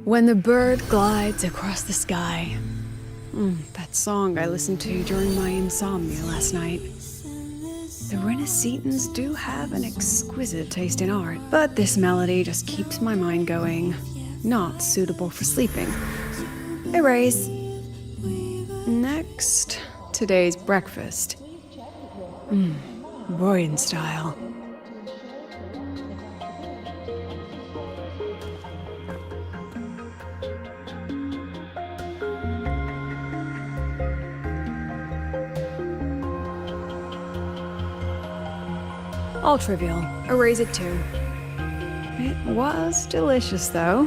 When the bird glides across the sky. That song I listened to during my insomnia last night. The Renaissance do have an exquisite taste in art, but this melody just keeps my mind going. Not suitable for sleeping. Erase. Next, today's breakfast. Royan style. All trivial. Erase it too. It was delicious, though.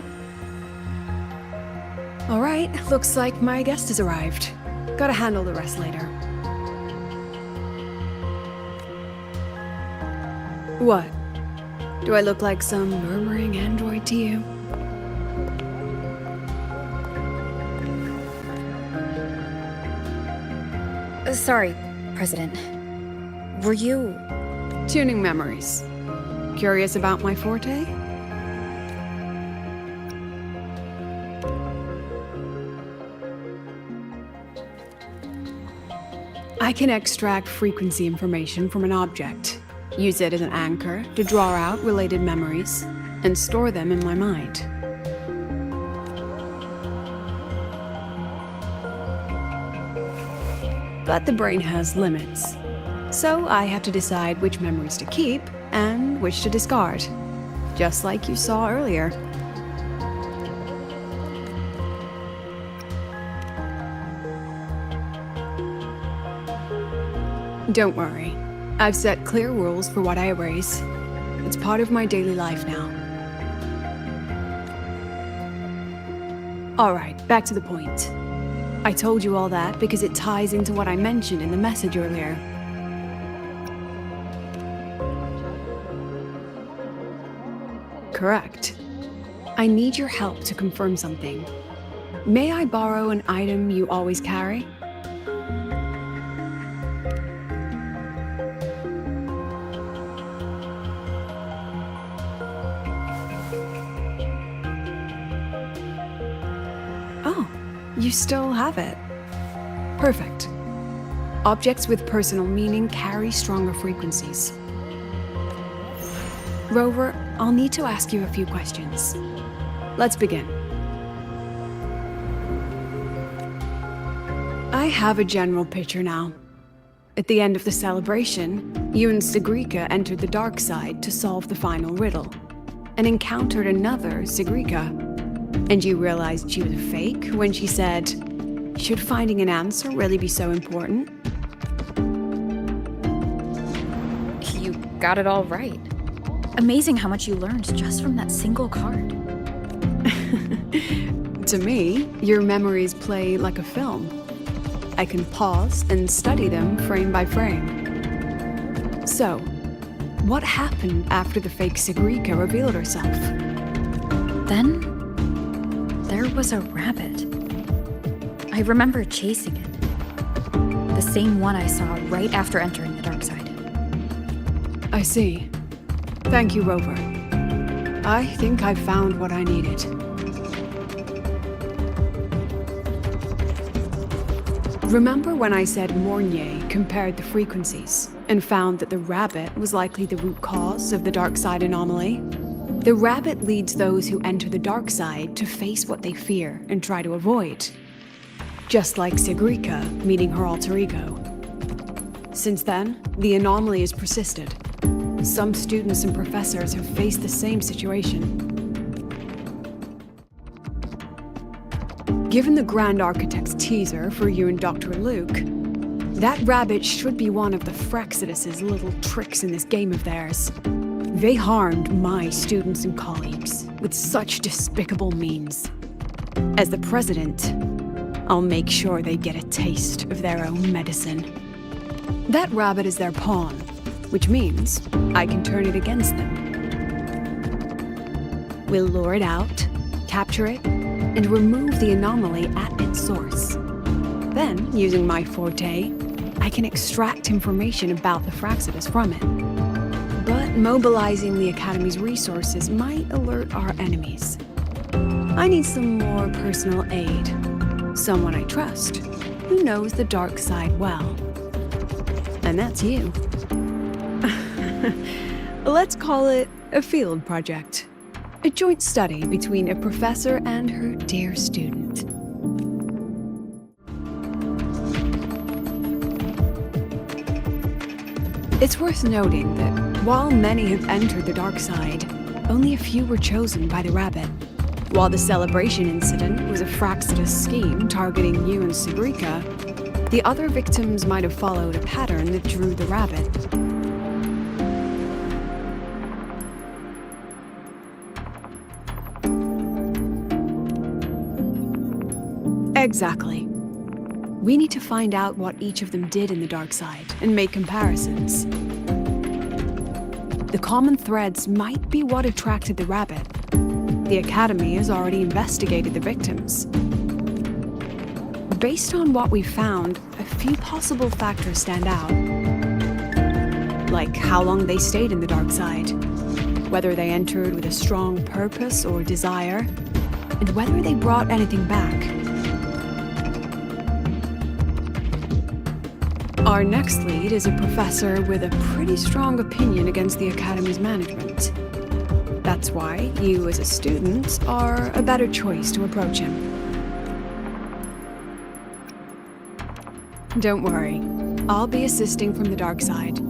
Alright, looks like my guest has arrived. Gotta handle the rest later. What? Do I look like some murmuring android to you? Sorry, President. Were you... Tuning memories. Curious about my forte? I can extract frequency information from an object, use it as an anchor to draw out related memories, and store them in my mind. But the brain has limits. So I have to decide which memories to keep and which to discard, just like you saw earlier. Don't worry, I've set clear rules for what I erase. It's part of my daily life now. Alright, back to the point. I told you all that because it ties into what I mentioned in the message earlier. Correct. I need your help to confirm something. May I borrow an item you always carry? Oh, you still have it. Perfect. Objects with personal meaning carry stronger frequencies. Rover, I'll need to ask you a few questions. Let's begin. I have a general picture now. At the end of the celebration, you and Segrika entered the dark side to solve the final riddle, and encountered another Segrika. And you realized she was a fake when she said, "Should finding an answer really be so important?" You got it all right. Amazing how much you learned just from that single card. To me, your memories play like a film. I can pause and study them frame by frame. So, what happened after the fake Segrika revealed herself? Then, there was a rabbit. I remember chasing it. The same one I saw right after entering the dark side. I see. Thank you, Rover. I think I've found what I needed. Remember when I said Mornier compared the frequencies and found that the rabbit was likely the root cause of the dark side anomaly? The rabbit leads those who enter the dark side to face what they fear and try to avoid. Just like Segrika meeting her alter ego. Since then, the anomaly has persisted. Some students and professors have faced the same situation. Given the Grand Architect's teaser for you and Dr. Luke, that rabbit should be one of the Fraxidus' little tricks in this game of theirs. They harmed my students and colleagues with such despicable means. As the president, I'll make sure they get a taste of their own medicine. That rabbit is their pawn, which means I can turn it against them. We'll lure it out, capture it, and remove the anomaly at its source. Then, using my forte, I can extract information about the Fraxidus from it. But mobilizing the Academy's resources might alert our enemies. I need some more personal aid. Someone I trust, who knows the dark side well. And that's you. Let's call it a field project. A joint study between a professor and her dear student. It's worth noting that while many have entered the dark side, only a few were chosen by the rabbit. While the celebration incident was a Fraxidus scheme targeting you and Sabrika, the other victims might have followed a pattern that drew the rabbit. Exactly. We need to find out what each of them did in the dark side and make comparisons. The common threads might be what attracted the rabbit. The Academy has already investigated the victims. Based on what we found, a few possible factors stand out. Like how long they stayed in the dark side, whether they entered with a strong purpose or desire, and whether they brought anything back. Our next lead is a professor with a pretty strong opinion against the Academy's management. That's why you, as a student, are a better choice to approach him. Don't worry, I'll be assisting from the dark side.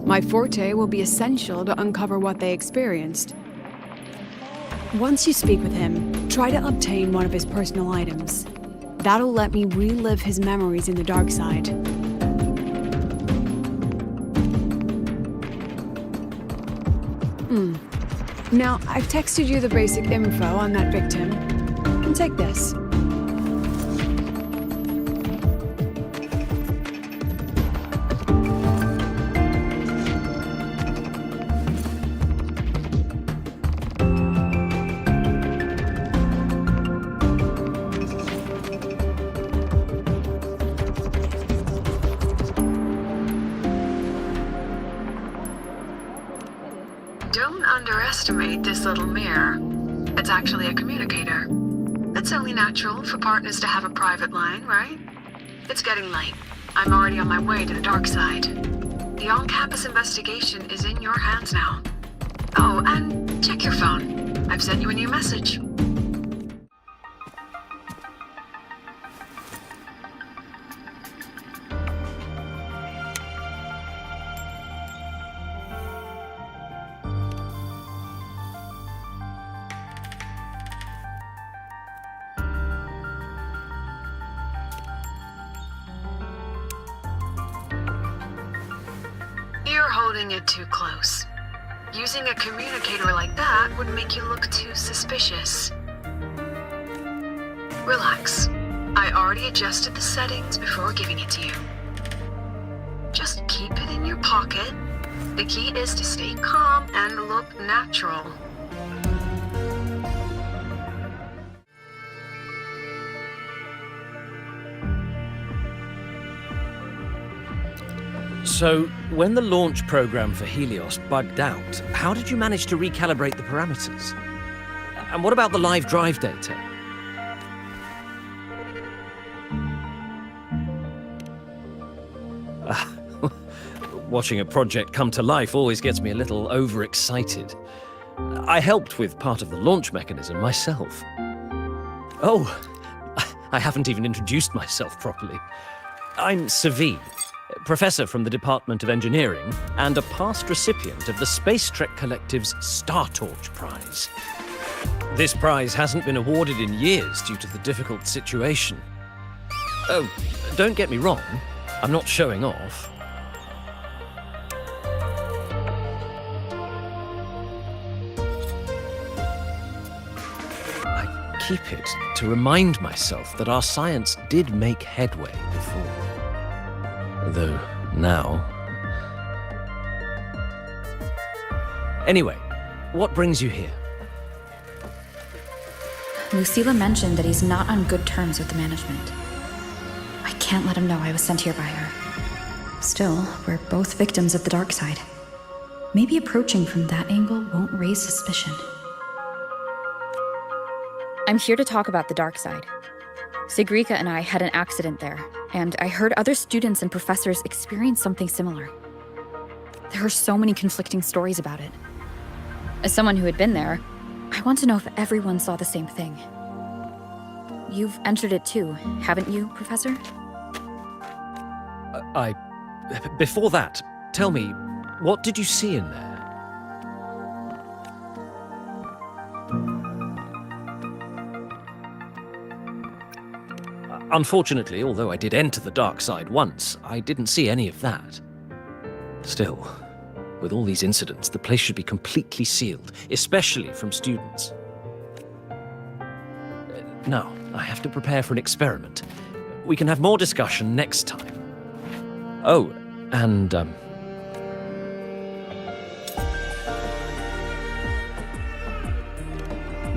My forte will be essential to uncover what they experienced. Once you speak with him, try to obtain one of his personal items. That'll let me relive his memories in the dark side. Now, I've texted you the basic info on that victim. And take this. Don't underestimate this little mirror. It's actually a communicator. It's only natural for partners to have a private line, right? It's getting late. I'm already on my way to the dark side. The on-campus investigation is in your hands now. Oh, and check your phone. I've sent you a new message. You're holding it too close. Using a communicator like that would make you look too suspicious. Relax. I already adjusted the settings before giving it to you. Just keep it in your pocket. The key is to stay calm and look natural. So, when the launch program for Helios bugged out, how did you manage to recalibrate the parameters? And what about the live drive data? Watching a project come to life always gets me a little overexcited. I helped with part of the launch mechanism myself. Oh, I haven't even introduced myself properly. I'm Savi, professor from the Department of Engineering and a past recipient of the Space Trek Collective's Star Torch Prize. This prize hasn't been awarded in years due to the difficult situation. Oh, don't get me wrong, I'm not showing off. I keep it to remind myself that our science did make headway before. Though now... Anyway, what brings you here? Lucilla mentioned that he's not on good terms with the management. I can't let him know I was sent here by her. Still, we're both victims of the dark side. Maybe approaching from that angle won't raise suspicion. I'm here to talk about the dark side. Sigrika and I had an accident there, and I heard other students and professors experience something similar. There are so many conflicting stories about it. As someone who had been there, I want to know if everyone saw the same thing. You've entered it too, haven't you, Professor? Before that, tell me, what did you see in there? Unfortunately, although I did enter the dark side once, I didn't see any of that. Still, with all these incidents, the place should be completely sealed, especially from students. Now, I have to prepare for an experiment. We can have more discussion next time. Oh, and,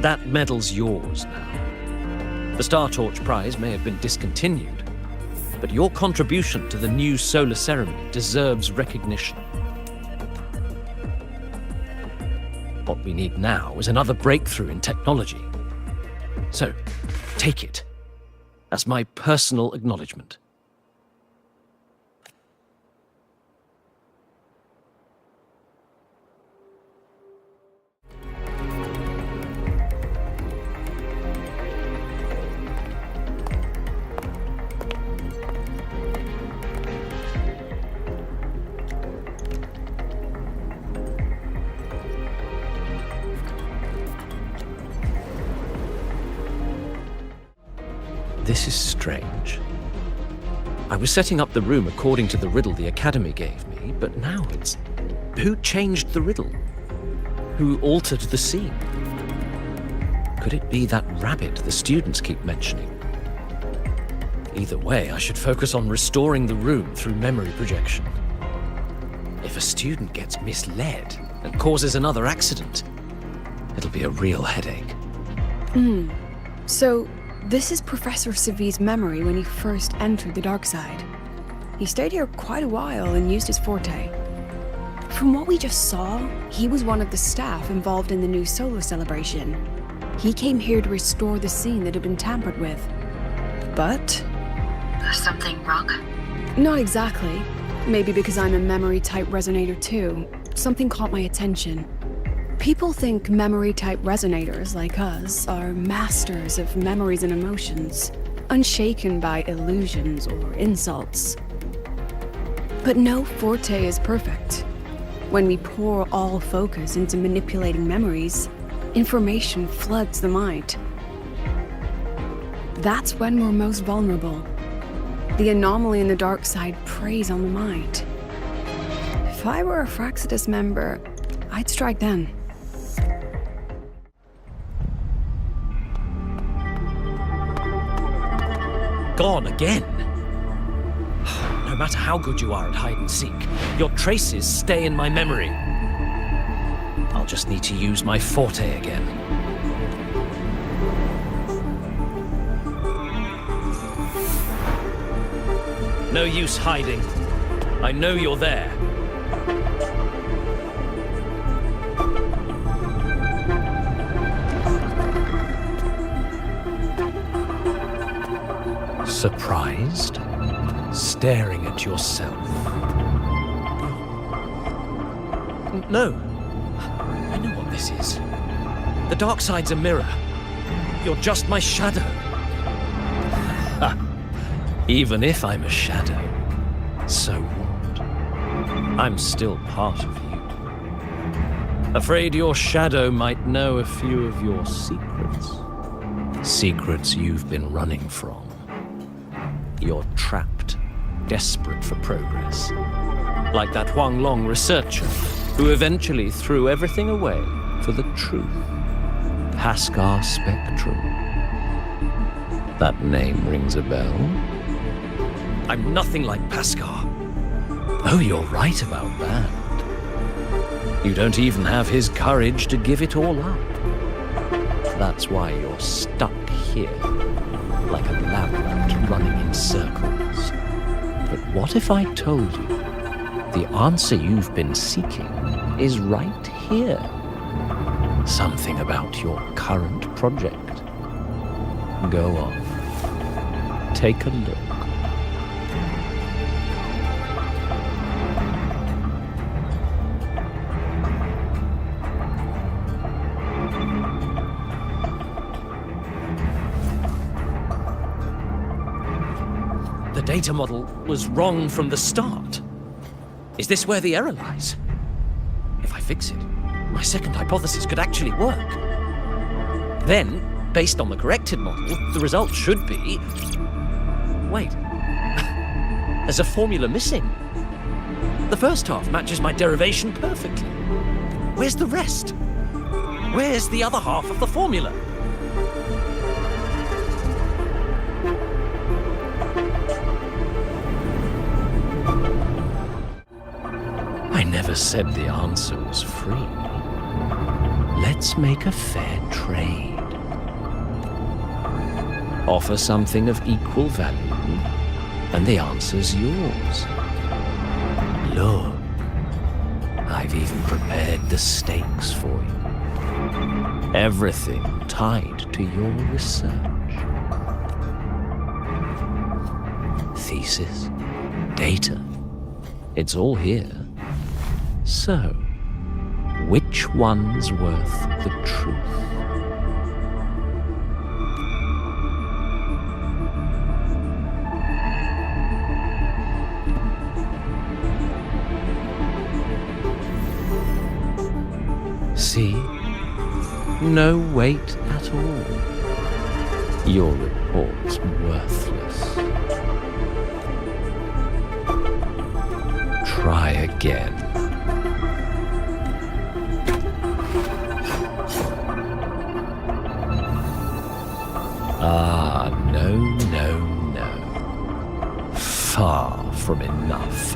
that medal's yours now. The Star Torch Prize may have been discontinued, but your contribution to the new solar ceremony deserves recognition. What we need now is another breakthrough in technology. So, take it as my personal acknowledgement. This is strange. I was setting up the room according to the riddle the Academy gave me, but now it's... Who changed the riddle? Who altered the scene? Could it be that rabbit the students keep mentioning? Either way, I should focus on restoring the room through memory projection. If a student gets misled and causes another accident, it'll be a real headache. So, this is Professor Savi's memory when he first entered the dark side. He stayed here quite a while and used his forte. From what we just saw, he was one of the staff involved in the new solar celebration. He came here to restore the scene that had been tampered with. But... Something wrong? not exactly. Maybe because I'm a memory-type resonator too. Something caught my attention. People think memory-type resonators like us are masters of memories and emotions, unshaken by illusions or insults. But no forte is perfect. When we pour all focus into manipulating memories, information floods the mind. That's when we're most vulnerable. The anomaly in the dark side preys on the mind. If I were a Fraxidus member, I'd strike then. Gone again? No matter how good you are at hide and seek, your traces stay in my memory. I'll just need to use my forte again. No use hiding. I know you're there. Surprised? Staring at yourself? No. I know what this is. The dark side's a mirror. You're just my shadow. Ha! Even if I'm a shadow, so what? I'm still part of you. Afraid your shadow might know a few of your secrets. Secrets you've been running from. You're trapped, desperate for progress. Like that Huanglong researcher who eventually threw everything away for the truth. Pascal Spectrum. That name rings a bell? I'm nothing like Pascal. Oh, you're right about that. You don't even have his courage to give it all up. That's why you're stuck here, like a lab rat running in circles. But what if I told you the answer you've been seeking is right here? Something about your current project. Go on. Take a look. The data model was wrong from the start. Is this where the error lies? If I fix it, my second hypothesis could actually work. Then, based on the corrected model, the result should be... Wait. There's a formula missing. The first half matches my derivation perfectly. Where's the rest? Where's the other half of the formula? I never said the answer was free. Let's make a fair trade. Offer something of equal value, and the answer's yours. Look, I've even prepared the stakes for you. Everything tied to your research. Thesis, data, it's all here. So, which one's worth the truth? See? No weight at all. Your report's worthless. Try again. Ah, no, no, no. Far from enough.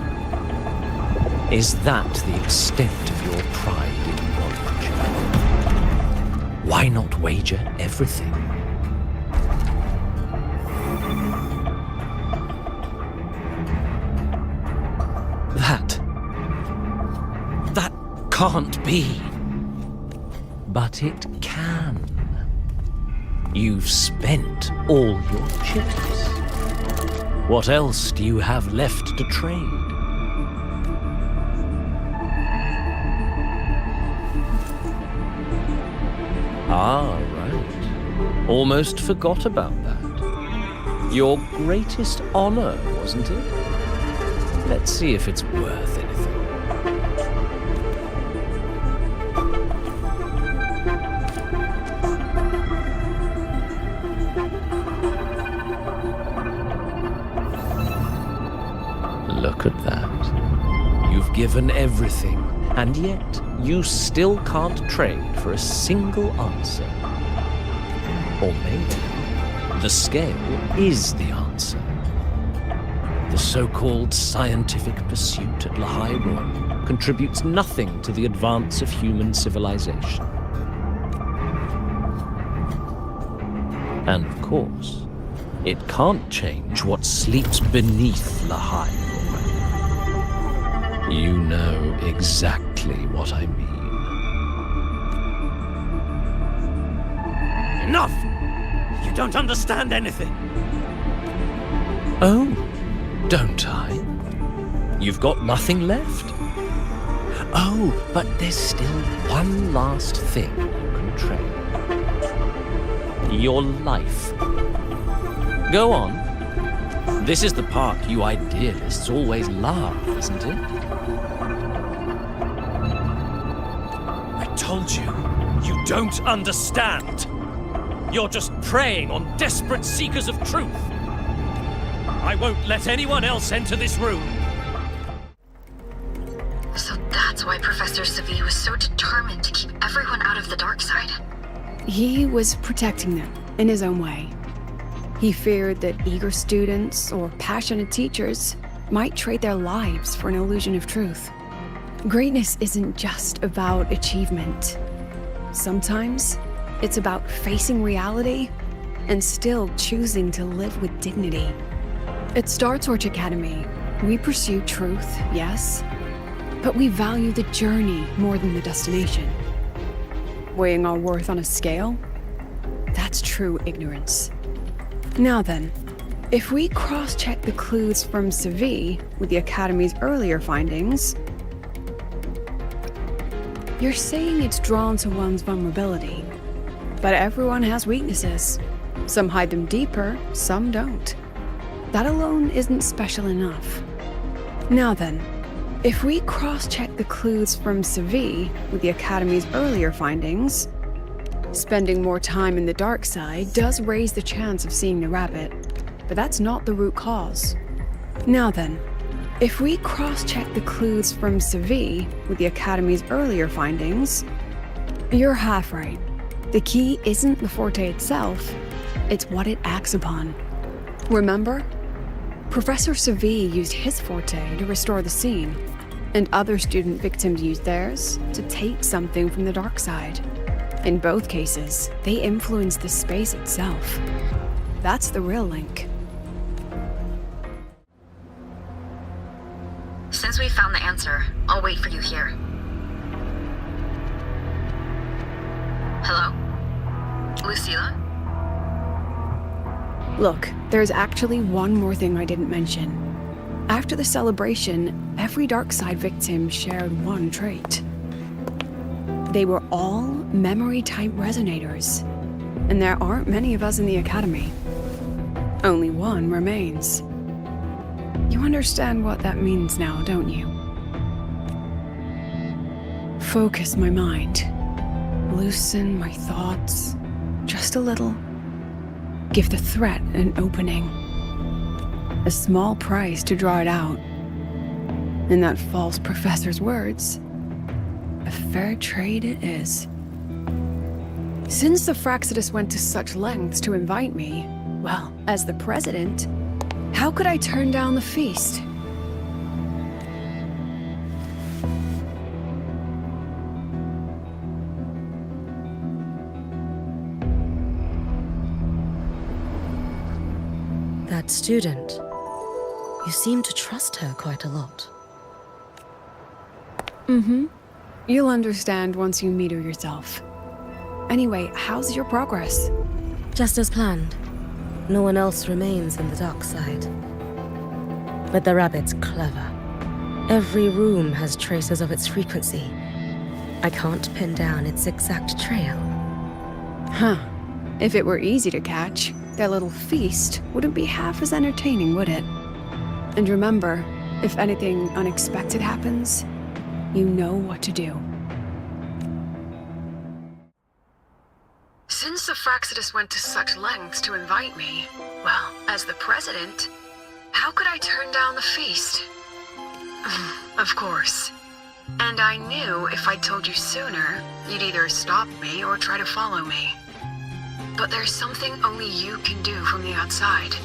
Is that the extent of your pride in knowledge? Why not wager everything? That can't be. But it can. You've spent all your chips. What else do you have left to trade? Ah, right. Almost forgot about that. Your greatest honor, wasn't it? Let's see if it's worth anything. Look at that. You've given everything, and yet you still can't trade for a single answer. Or maybe the scale is the answer. The so-called scientific pursuit at Lahai-Roi contributes nothing to the advance of human civilization. And of course, it can't change what sleeps beneath Lahai-Roi. You know exactly what I mean. Enough! You don't understand anything. Oh, don't I? You've got nothing left? Oh, but there's still one last thing you can trade. Your life. Go on. This is the part you idealists always love, isn't it? I told you, you don't understand. You're just preying on desperate seekers of truth. I won't let anyone else enter this room. So that's why Professor Segue was so determined to keep everyone out of the dark side. He was protecting them in his own way. He feared that eager students or passionate teachers might trade their lives for an illusion of truth. Greatness isn't just about achievement. Sometimes it's about facing reality and still choosing to live with dignity. At Star Torch Academy, we pursue truth, yes, but we value the journey more than the destination. Weighing our worth on a scale? That's true ignorance. Now then, if we cross-check the clues from Segue with the Academy's earlier findings, you're saying it's drawn to one's vulnerability. But everyone has weaknesses. Some hide them deeper, some don't. That alone isn't special enough. Now then, if we cross-check the clues from Segue with the Academy's earlier findings, spending more time in the dark side does raise the chance of seeing the rabbit, but that's not the root cause. Now then, if we cross-check the clues from Segue with the Academy's earlier findings, you're half right. The key isn't the forte itself, it's what it acts upon. Remember? Professor Segue used his forte to restore the scene, and other student victims used theirs to take something from the dark side. In both cases, they influenced the space itself. That's the real link. Since we found the answer, I'll wait for you here. Hello? Lucilla? Look, there's actually one more thing I didn't mention. After the celebration, every dark side victim shared one trait. They were all memory-type resonators, and there aren't many of us in the Academy. Only one remains. You understand what that means now, don't you? Focus my mind. Loosen my thoughts. Just a little. Give the threat an opening. A small price to draw it out. In that false professor's words, a fair trade it is. Since the Fraxidus went to such lengths to invite me, well, as the president, how could I turn down the feast? That student. You seem to trust her quite a lot. You'll understand once you meet her yourself. Anyway, how's your progress? Just as planned. No one else remains in the dark side. But the rabbit's clever. Every room has traces of its frequency. I can't pin down its exact trail. Huh. If it were easy to catch, their little feast wouldn't be half as entertaining, would it? And remember, if anything unexpected happens, you know what to do. Since the Fraxidus went to such lengths to invite me, well, as the president, how could I turn down the feast? Of course. And I knew if I'd told you sooner, you'd either stop me or try to follow me. But there's something only you can do from the outside.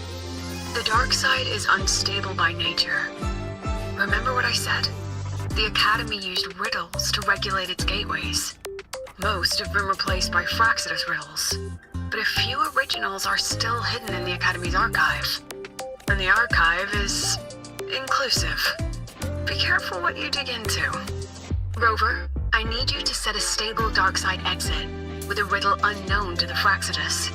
The dark side is unstable by nature. Remember what I said? The Academy used riddles to regulate its gateways. Most have been replaced by Fraxidus riddles, but a few originals are still hidden in the Academy's archive. And the archive is inclusive. Be careful what you dig into. Rover, I need you to set a stable dark side exit with a riddle unknown to the Fraxidus.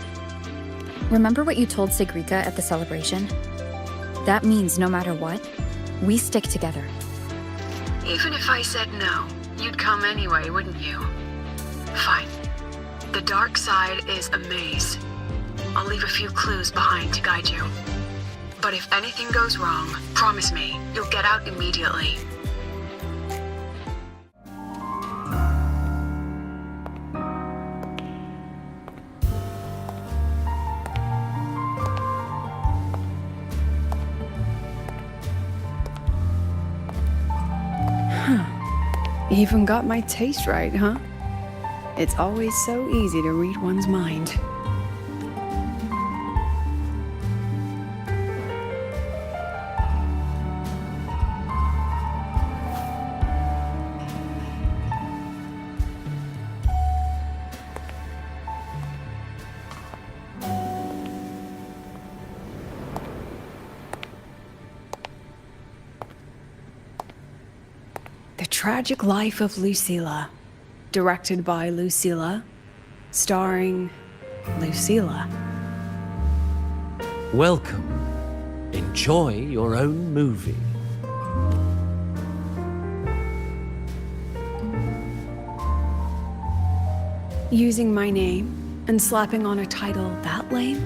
Remember what you told Segrika at the celebration? That means no matter what, we stick together. Even if I said no, you'd come anyway, wouldn't you? Fine. The dark side is a maze. I'll leave a few clues behind to guide you. But if anything goes wrong, promise me, you'll get out immediately. Even got my taste right, huh? It's always so easy to read one's mind. The Tragic Life of Lucilla, directed by Lucilla, starring Lucilla. Welcome. Enjoy your own movie. Using my name and slapping on a title that lame?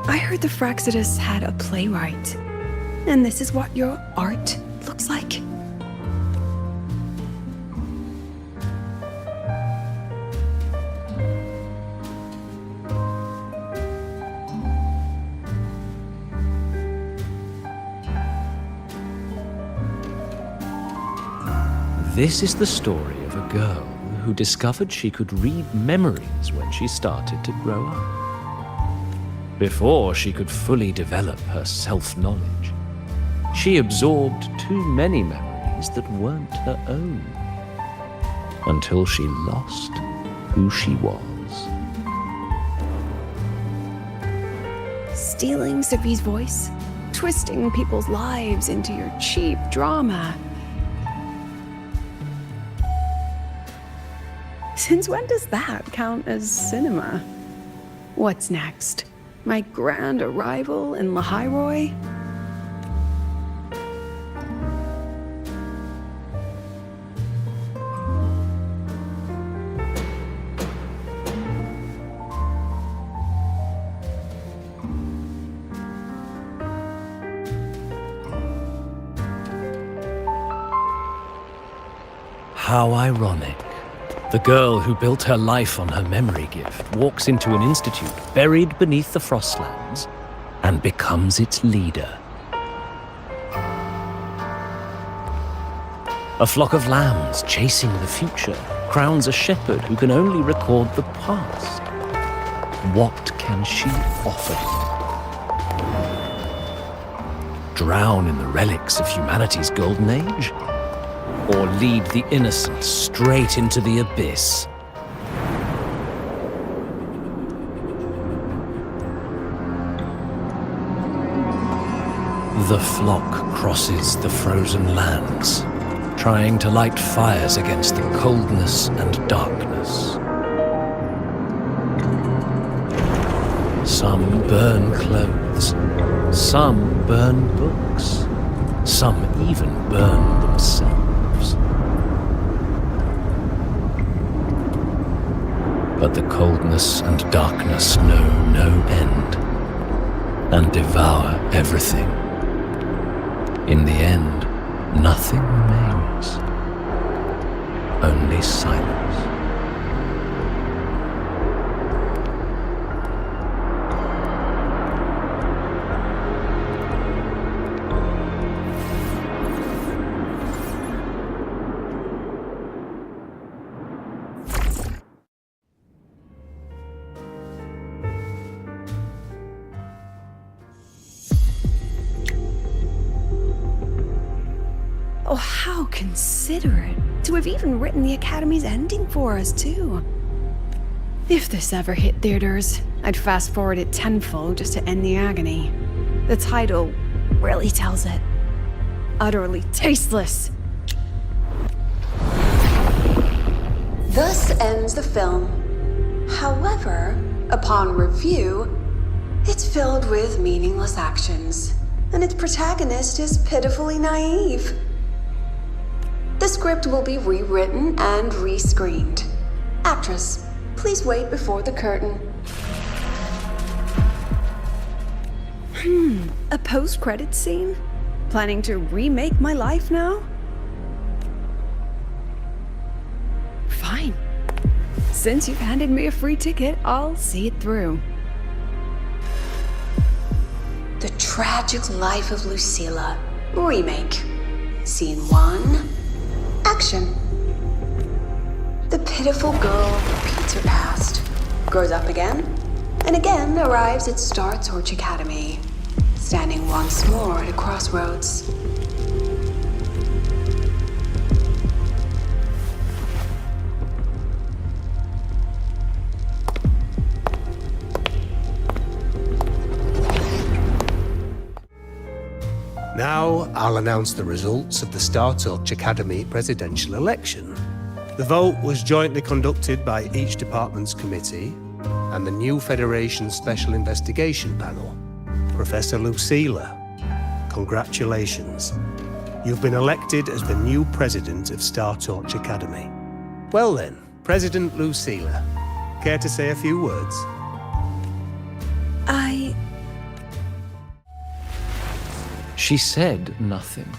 I heard the Fraxidus had a playwright. And this is what your art looks like? This is the story of a girl who discovered she could read memories when she started to grow up. Before she could fully develop her self-knowledge, she absorbed too many memories that weren't her own, until she lost who she was. Stealing Sophie's voice? Twisting people's lives into your cheap drama? Since when does that count as cinema? What's next? My grand arrival in Lahai-Roi? How ironic. The girl who built her life on her memory gift walks into an institute buried beneath the Frostlands and becomes its leader. A flock of lambs chasing the future crowns a shepherd who can only record the past. What can she offer him? Drown in the relics of humanity's golden age? Or lead the innocent straight into the abyss? The flock crosses the frozen lands, trying to light fires against the coldness and darkness. Some burn clothes, some burn books, some even burn themselves. But the coldness and darkness know no end, and devour everything. In the end, nothing remains, only silence. Oh, how considerate to have even written the Academy's ending for us, too. If this ever hit theaters, I'd fast forward it tenfold just to end the agony. The title really tells it. Utterly tasteless. Thus ends the film. However, upon review, it's filled with meaningless actions, and its protagonist is pitifully naive. The script will be rewritten and rescreened. Actress, please wait before the curtain. A post-credits scene? Planning to remake my life now? Fine. Since you've handed me a free ticket, I'll see it through. The Tragic Life of Lucilla. Remake. Scene 1. Action. The pitiful girl repeats her past, grows up again, and again arrives at Star Torch Academy, standing once more at a crossroads. Now, I'll announce the results of the StarTouch Academy presidential election. The vote was jointly conducted by each department's committee and the new Federation's Special Investigation Panel. Professor Lucilla, congratulations. You've been elected as the new president of StarTouch Academy. Well then, President Lucilla, care to say a few words? She said nothing.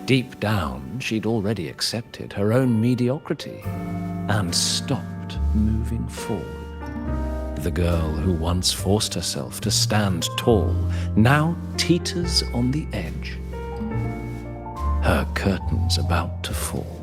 Deep down, she'd already accepted her own mediocrity and stopped moving forward. The girl who once forced herself to stand tall now teeters on the edge. Her curtains about to fall.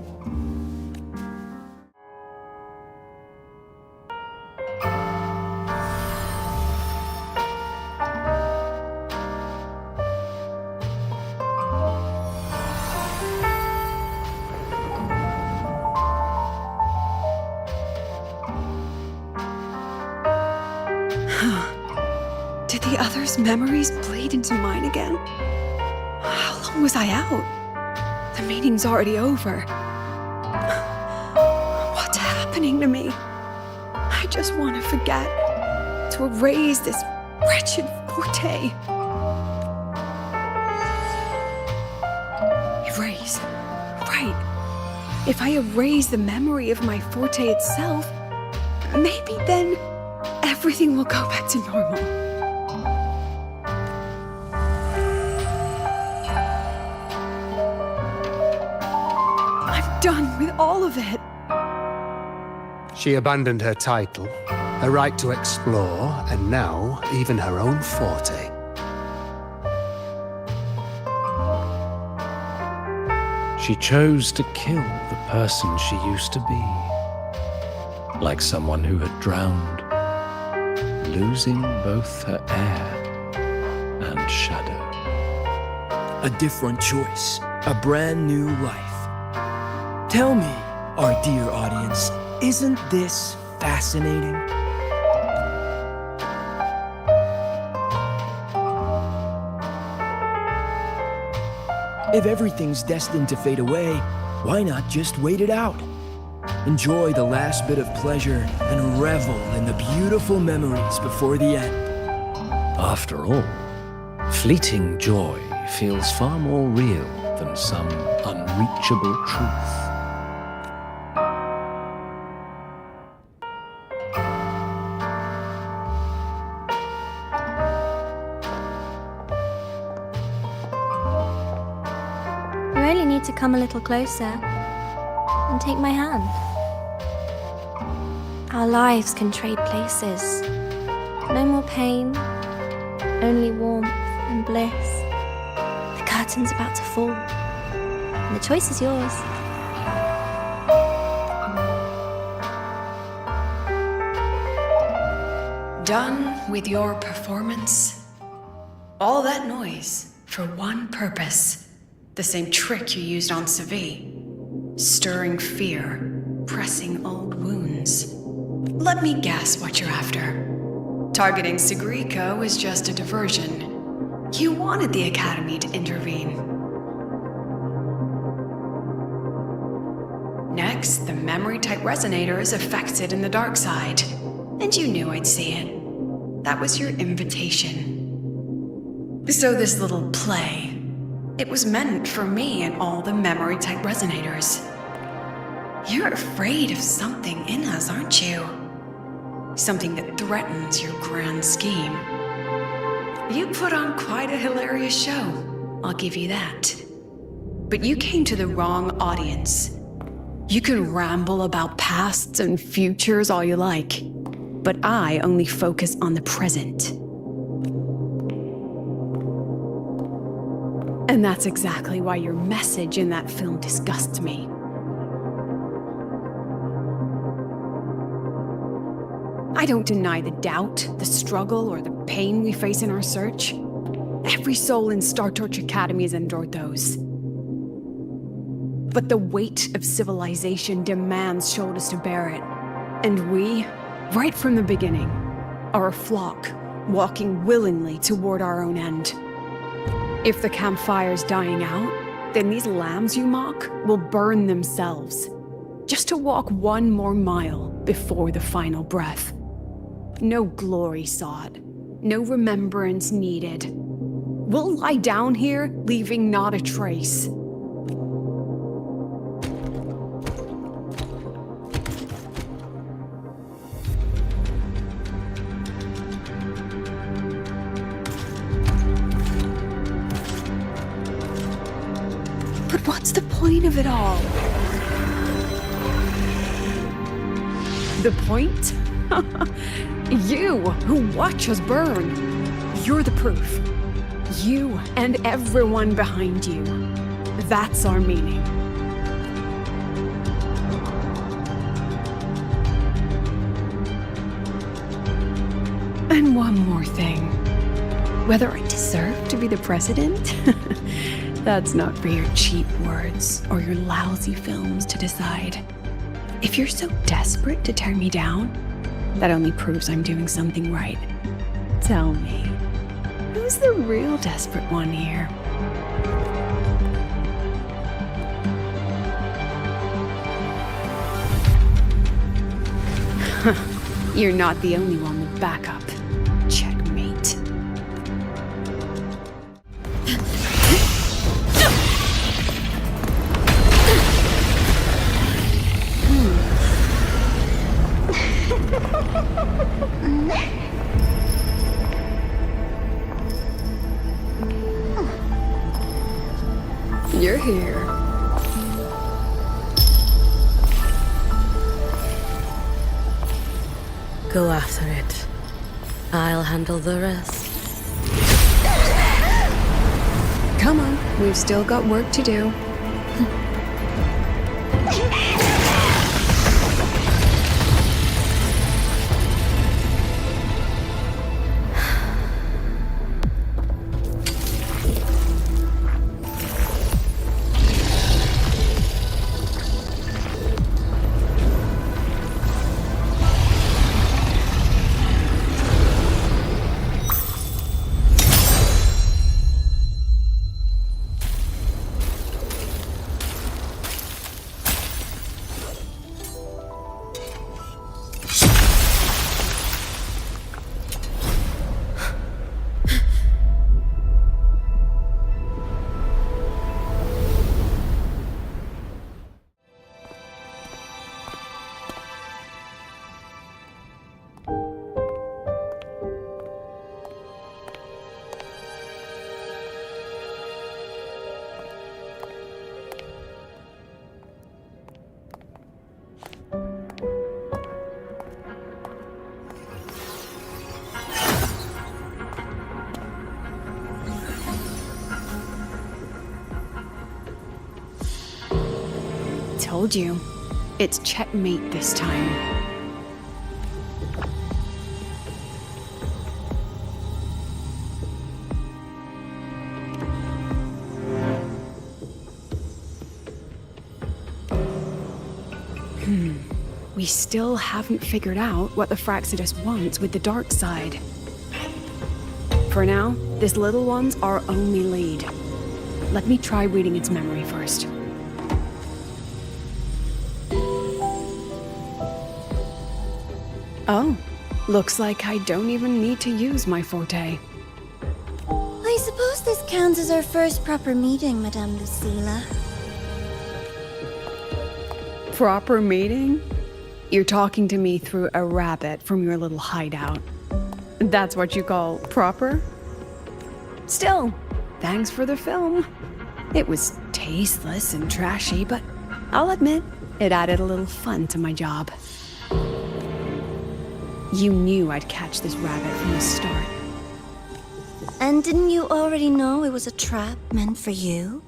Did the others' memories bleed into mine again? How long was I out? The meeting's already over. What's happening to me? I just want to forget, to erase this wretched forte. Erase. Right. If I erase the memory of my forte itself, maybe then everything will go back to normal. I'm done with all of it. She abandoned her title, her right to explore, and now even her own forte. She chose to kill the person she used to be. Like someone who had drowned, losing both her air and shadow. A different choice, a brand new life. Tell me, our dear audience, isn't this fascinating? If everything's destined to fade away, why not just wait it out? Enjoy the last bit of pleasure and revel in the beautiful memories before the end. After all, fleeting joy feels far more real than some unreachable truth. You only need to come a little closer and take my hand. Our lives can trade places. No more pain, only warmth and bliss. The curtain's about to fall, and the choice is yours. Done with your performance? All that noise for one purpose. The same trick you used on Sevi. Stirring fear, pressing old wounds. Let me guess what you're after. Targeting Segrika was just a diversion. You wanted the Academy to intervene. Next, the memory-type resonator is affected in the dark side. And you knew I'd see it. That was your invitation. So this little play, it was meant for me and all the memory-type resonators. You're afraid of something in us, aren't you? Something that threatens your grand scheme. You put on quite a hilarious show, I'll give you that. But you came to the wrong audience. You can ramble about pasts and futures all you like, but I only focus on the present. And that's exactly why your message in that film disgusts me. I don't deny the doubt, the struggle, or the pain we face in our search. Every soul in StarTouch Academy has endured those. But the weight of civilization demands shoulders to bear it. And we, right from the beginning, are a flock, walking willingly toward our own end. If the campfire's dying out, then these lambs you mock will burn themselves, just to walk one more mile before the final breath. No glory sought, no remembrance needed. We'll lie down here, leaving not a trace. But what's the point of it all? The point? You, who watch us burn. You're the proof. You and everyone behind you. That's our meaning. And one more thing. Whether I deserve to be the president? That's not for your cheap words or your lousy films to decide. If you're so desperate to tear me down, that only proves I'm doing something right. Tell me, who's the real desperate one here? You're not the only one with backup. Checkmate. You're here. Go after it. I'll handle the rest. Come on, we've still got work to do. Told you. It's checkmate this time. We still haven't figured out what the Fraxidus wants with the dark side. For now, this little one's our only lead. Let me try reading its memory first. Oh, looks like I don't even need to use my forte. I suppose this counts as our first proper meeting, Madame Lucilla. Proper meeting? You're talking to me through a rabbit from your little hideout. That's what you call proper? Still, thanks for the film. It was tasteless and trashy, but I'll admit, it added a little fun to my job. You knew I'd catch this rabbit from the start. And didn't you already know it was a trap meant for you?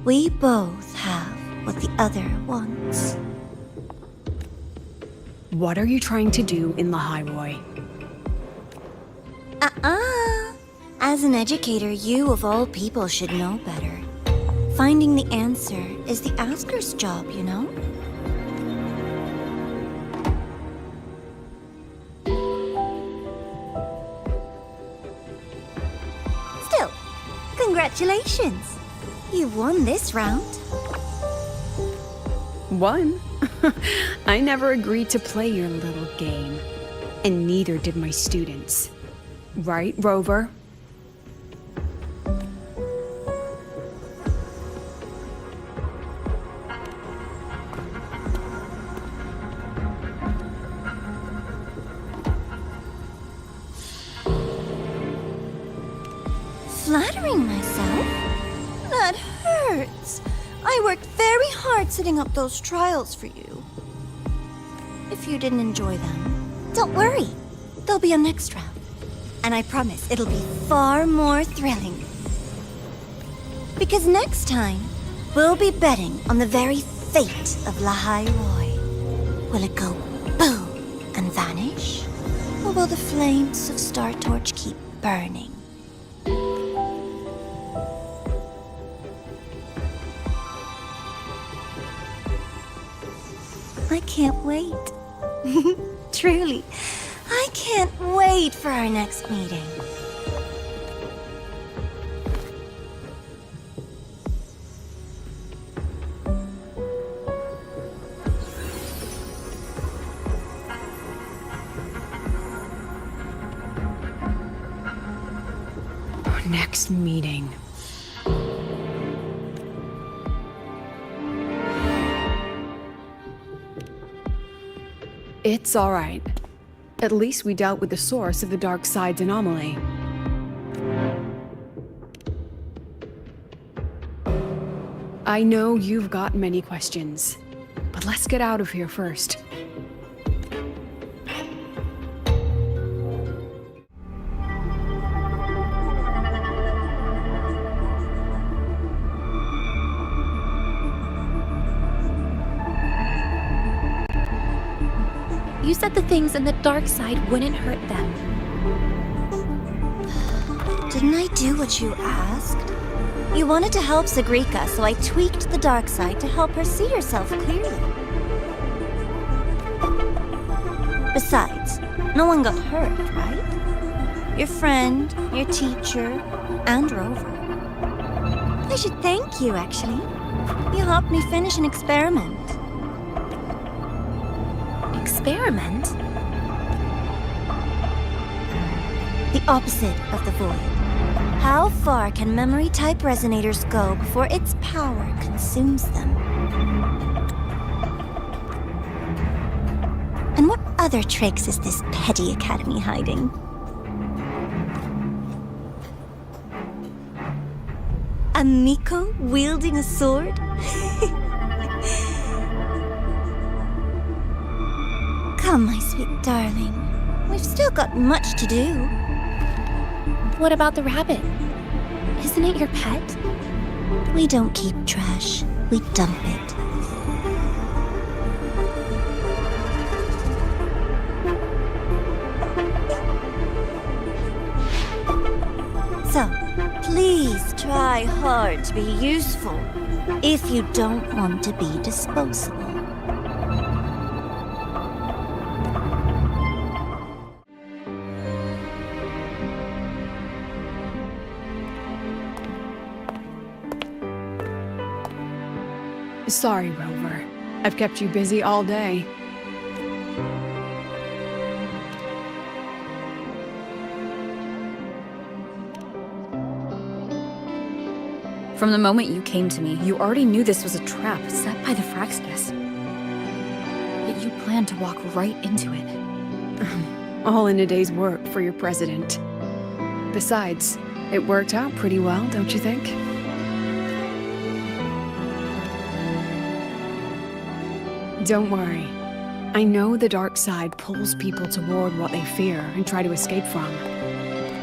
We both have what the other wants. What are you trying to do in Lahai-Roi? As an educator, you of all people should know better. Finding the answer is the asker's job, you know? Congratulations! You've won this round. One? I never agreed to play your little game. And neither did my students. Right, Rover? Flattering myself? That hurts. I worked very hard setting up those trials for you. If you didn't enjoy them, don't worry. There'll be a next round. And I promise it'll be far more thrilling. Because next time, we'll be betting on the very fate of Lahai-Roi. Will it go boom and vanish? Or will the flames of Star Torch keep burning? I can't wait. Truly, I can't wait for our next meeting. Our next meeting. It's all right. At least we dealt with the source of the dark side's anomaly. I know you've got many questions, but let's get out of here first. You said the things in the dark side wouldn't hurt them. Didn't I do what you asked? You wanted to help Segrika, so I tweaked the dark side to help her see herself clearly. Besides, no one got hurt, right? Your friend, your teacher, and Rover. I should thank you, actually. You helped me finish an experiment. Experiment? The opposite of the void. How far can memory-type resonators go before its power consumes them? And what other tricks is this petty academy hiding? A Miko wielding a sword? Come, my sweet darling. We've still got much to do. What about the rabbit? Isn't it your pet? We don't keep trash. We dump it. So, please try hard to be useful if you don't want to be disposable. Sorry, Rover. I've kept you busy all day. From the moment you came to me, you already knew this was a trap set by the Fraxness. Yet you planned to walk right into it. All in a day's work for your president. Besides, it worked out pretty well, don't you think? Don't worry. I know the dark side pulls people toward what they fear and try to escape from.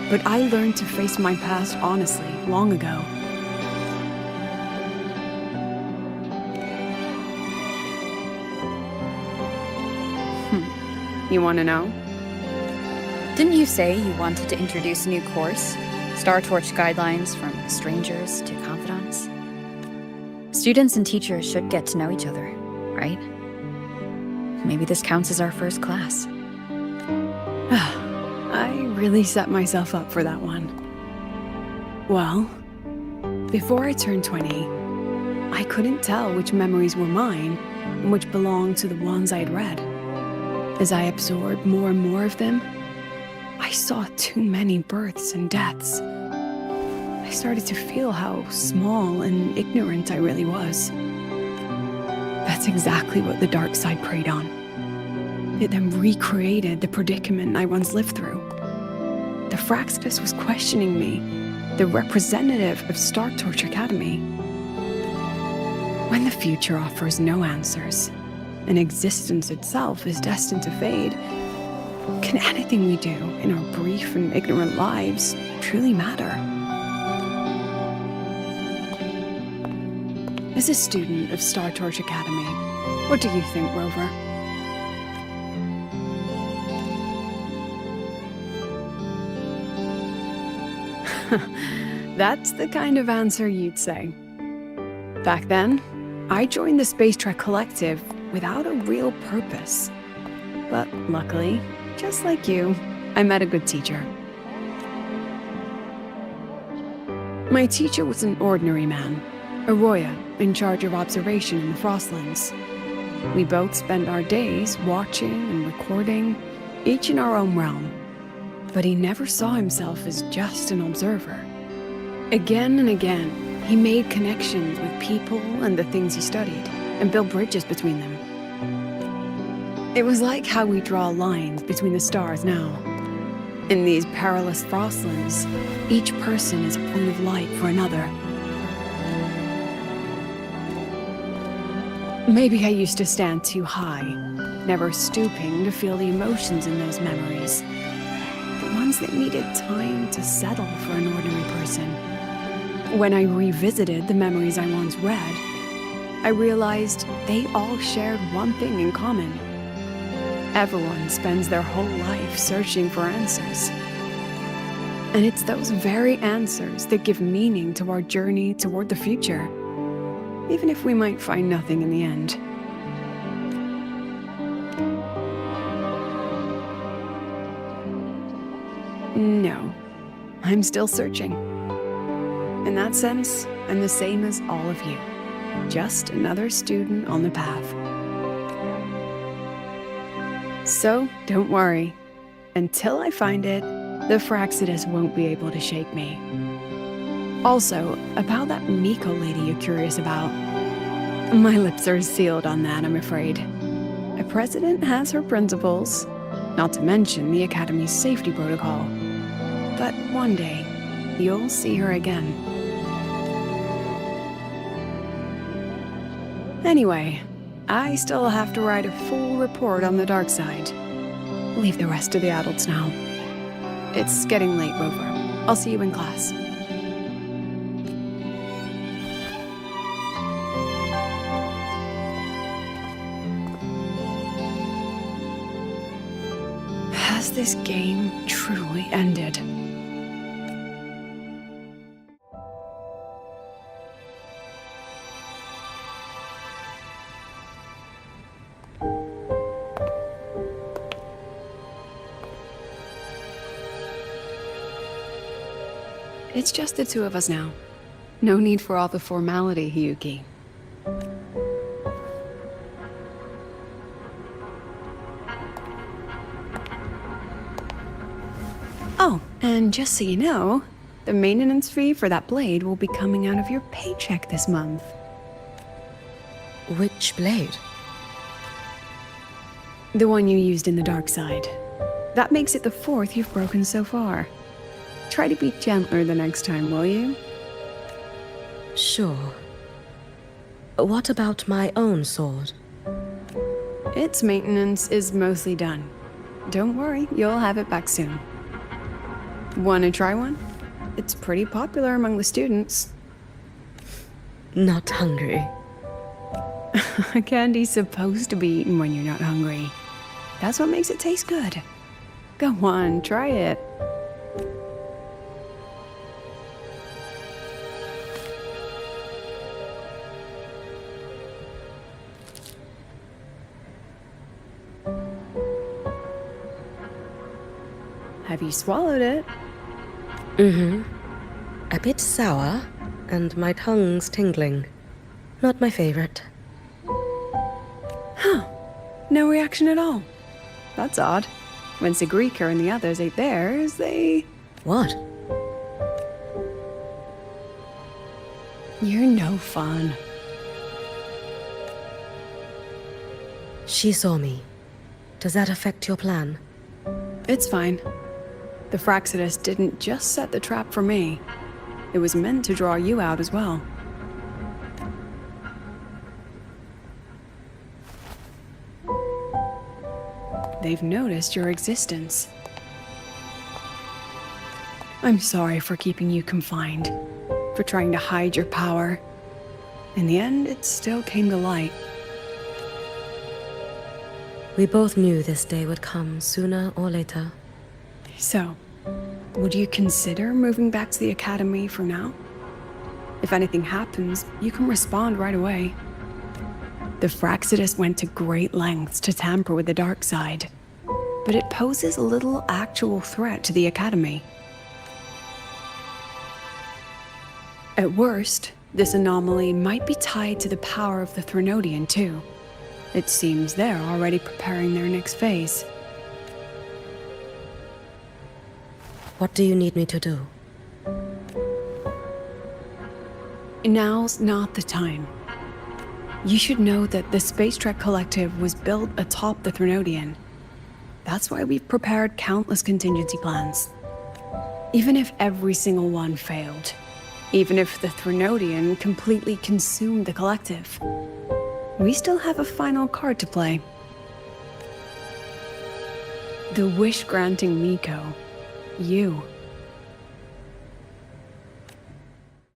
But I learned to face my past honestly long ago. You want to know? Didn't you say you wanted to introduce a new course? Star Torch guidelines from strangers to confidants? Students and teachers should get to know each other, right? Maybe this counts as our first class. I really set myself up for that one. Well, Before I turned 20, I couldn't tell which memories were mine and which belonged to the ones I had read. As I absorbed more and more of them, I saw too many births and deaths. I started to feel how small and ignorant I really was. That's exactly what the dark side preyed on. It then recreated the predicament I once lived through. The Fraxidus was questioning me, the representative of Star Torch Academy. When the future offers no answers, and existence itself is destined to fade, can anything we do in our brief and ignorant lives truly matter? As a student of Star Torch Academy, what do you think, Rover? That's the kind of answer you'd say. Back then, I joined the Space Trek Collective without a real purpose. But luckily, just like you, I met a good teacher. My teacher was an ordinary man, a Roya in charge of observation in the Frostlands. We both spent our days watching and recording, each in our own realm. But he never saw himself as just an observer. Again and again, he made connections with people and the things he studied, and built bridges between them. It was like how we draw lines between the stars now. In these perilous Frostlands, each person is a point of light for another. Maybe I used to stand too high, never stooping to feel the emotions in those memories. The ones that needed time to settle for an ordinary person. When I revisited the memories I once read, I realized they all shared one thing in common. Everyone spends their whole life searching for answers. And it's those very answers that give meaning to our journey toward the future, even if we might find nothing in the end. No, I'm still searching. In that sense, I'm the same as all of you. Just another student on the path. So, don't worry. Until I find it, the Fraxidus won't be able to shake me. Also, about that Miko lady you're curious about. My lips are sealed on that, I'm afraid. A president has her principles, not to mention the Academy's safety protocol. But one day, you'll see her again. Anyway, I still have to write a full report on the dark side. Leave the rest to the adults now. It's getting late, Rover. I'll see you in class. Has this game truly ended? It's just the two of us now. No need for all the formality, Hiyuki. Oh, and just so you know, the maintenance fee for that blade will be coming out of your paycheck this month. Which blade? The one you used in the dark side. That makes it the 4th you've broken so far. Try to be gentler the next time, will you? Sure. What about my own sword? Its maintenance is mostly done. Don't worry, you'll have it back soon. Wanna try one? It's pretty popular among the students. Not hungry. Candy's supposed to be eaten when you're not hungry. That's what makes it taste good. Go on, try it. Have you swallowed it? Mm-hmm. A bit sour, and my tongue's tingling. Not my favorite. No reaction at all. That's odd. When Segrika and the others ate theirs, they... What? You're no fun. She saw me. Does that affect your plan? It's fine. The Fraxidus didn't just set the trap for me. It was meant to draw you out as well. They've noticed your existence. I'm sorry for keeping you confined, for trying to hide your power. In the end, it still came to light. We both knew this day would come sooner or later. So, would you consider moving back to the Academy for now? If anything happens, you can respond right away. The Fraxidus went to great lengths to tamper with the dark side, but it poses a little actual threat to the Academy. At worst, this anomaly might be tied to the power of the Threnodian too. It seems they're already preparing their next phase. What do you need me to do? Now's not the time. You should know that the Space Trek Collective was built atop the Threnodian. That's why we've prepared countless contingency plans. Even if every single one failed, even if the Threnodian completely consumed the Collective, we still have a final card to play. The wish-granting Miko. You.